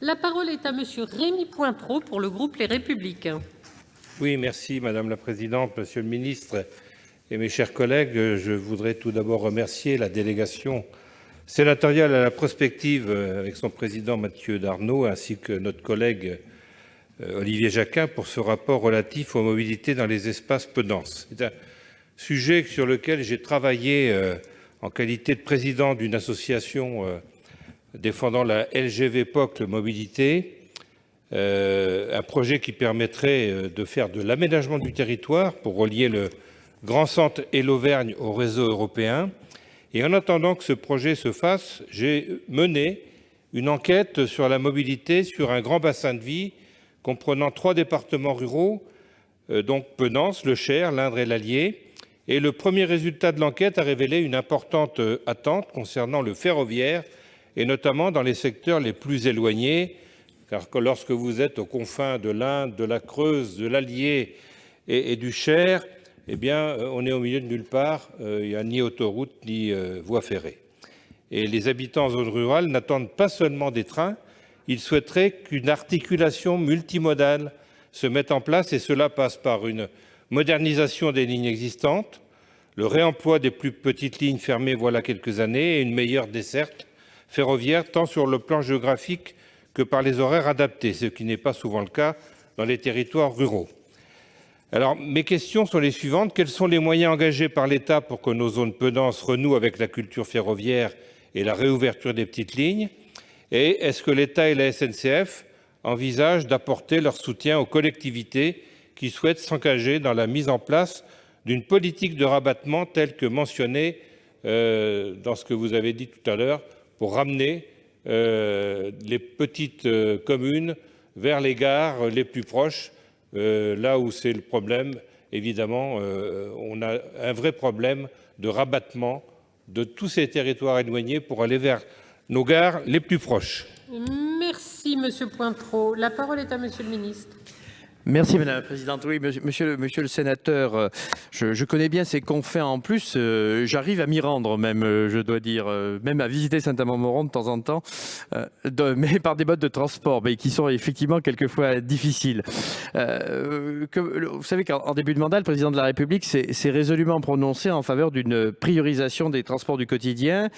La parole est à monsieur Rémy Pointereau pour le groupe Les Républicains. Oui, merci Madame la Présidente, Monsieur le Ministre et mes chers collègues. Je voudrais tout d'abord remercier la délégation sénatoriale à la prospective avec son président Mathieu Darnaud ainsi que notre collègue Olivier Jacquin pour ce rapport relatif aux mobilités dans les espaces peu denses. C'est un sujet sur lequel j'ai travaillé en qualité de président d'une association défendant la LGV POC mobilité, un projet qui permettrait de faire de l'aménagement du territoire pour relier le Grand Centre et l'Auvergne au réseau européen. Et en attendant que ce projet se fasse, j'ai mené une enquête sur la mobilité sur un grand bassin de vie comprenant 3 départements ruraux, donc peu denses, le Cher, l'Indre et l'Allier. Et le premier résultat de l'enquête a révélé une importante attente concernant le ferroviaire, et notamment dans les secteurs les plus éloignés, car lorsque vous êtes aux confins de l'Indre, de la Creuse, de l'Allier et du Cher, eh bien, on est au milieu de nulle part, il n'y a ni autoroute ni voie ferrée. Et les habitants en zone rurale n'attendent pas seulement des trains, ils souhaiteraient qu'une articulation multimodale se mette en place, et cela passe par une modernisation des lignes existantes, le réemploi des plus petites lignes fermées voilà quelques années et une meilleure desserte ferroviaire tant sur le plan géographique que par les horaires adaptés, ce qui n'est pas souvent le cas dans les territoires ruraux. Alors, mes questions sont les suivantes. Quels sont les moyens engagés par l'État pour que nos zones peu denses renouent avec la culture ferroviaire et la réouverture des petites lignes? Et est-ce que l'État et la SNCF envisagent d'apporter leur soutien aux collectivités qui souhaitent s'engager dans la mise en place d'une politique de rabattement telle que mentionnée dans ce que vous avez dit tout à l'heure, pour ramener les petites communes vers les gares les plus proches, là où c'est le problème. Évidemment, on a un vrai problème de rabattement de tous ces territoires éloignés pour aller vers nos gares les plus proches. Merci monsieur Pointereau. La parole est à monsieur le ministre. Merci Madame la Présidente. Oui, monsieur le sénateur, je connais bien ces confins en plus. J'arrive à m'y rendre même, je dois dire, même à visiter Saint-Amand-Montrond de temps en temps, mais par des modes de transport, mais qui sont effectivement quelquefois difficiles. Vous savez qu'en début de mandat, le président de la République s'est résolument prononcé en faveur d'une priorisation des transports du quotidien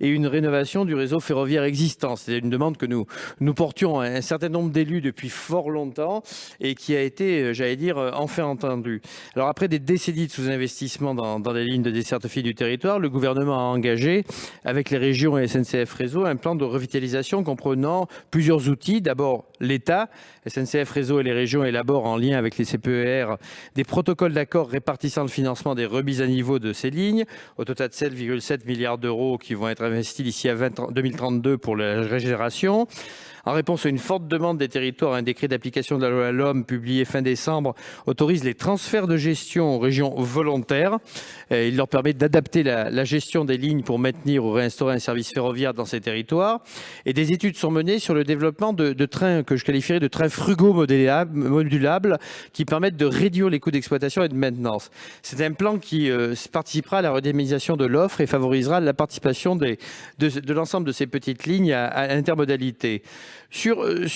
et une rénovation du réseau ferroviaire existant. C'est une demande que nous portions à un certain nombre d'élus depuis fort longtemps et qui a été, j'allais dire, enfin entendu. Alors après des décennies de sous-investissement dans les lignes de desserte fine du territoire, le gouvernement a engagé avec les régions et SNCF Réseau un plan de revitalisation comprenant plusieurs outils. D'abord l'État, SNCF Réseau et les régions élaborent en lien avec les CPER des protocoles d'accord répartissant le financement des remises à niveau de ces lignes. Au total de 7,7 milliards d'euros qui vont être investis d'ici à 2032 pour la régénération. En réponse à une forte demande des territoires, un décret d'application de la loi LOM publié fin décembre autorise les transferts de gestion aux régions volontaires. Il leur permet d'adapter la gestion des lignes pour maintenir ou réinstaurer un service ferroviaire dans ces territoires. Et des études sont menées sur le développement de trains que je qualifierais de trains frugaux modulables qui permettent de réduire les coûts d'exploitation et de maintenance. C'est un plan qui participera à la redynamisation de l'offre et favorisera la participation de l'ensemble de ces petites lignes à l'intermodalité. Sur le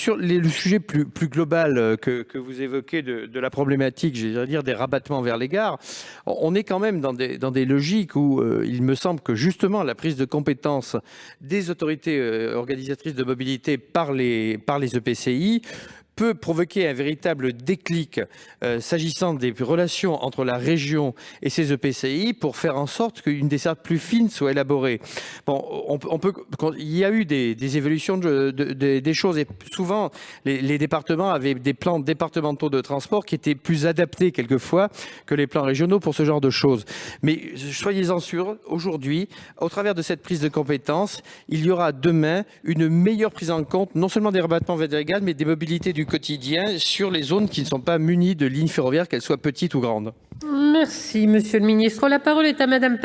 sujet plus global que vous évoquez de la problématique, je vais dire des rabattements vers les gares, on est quand même dans des logiques où il me semble que justement la prise de compétence des autorités organisatrices de mobilité par les EPCI peut provoquer un véritable déclic s'agissant des relations entre la région et ses EPCI pour faire en sorte qu'une desserte plus fine soit élaborée. Bon, il y a eu des évolutions des choses et souvent les départements avaient des plans départementaux de transport qui étaient plus adaptés quelquefois que les plans régionaux pour ce genre de choses. Mais soyez-en sûrs, aujourd'hui, au travers de cette prise de compétence, il y aura demain une meilleure prise en compte non seulement des rabattements vers les gares, mais des mobilités du quotidien sur les zones qui ne sont pas munies de lignes ferroviaires, qu'elles soient petites ou grandes. Merci, monsieur le ministre. La parole est à madame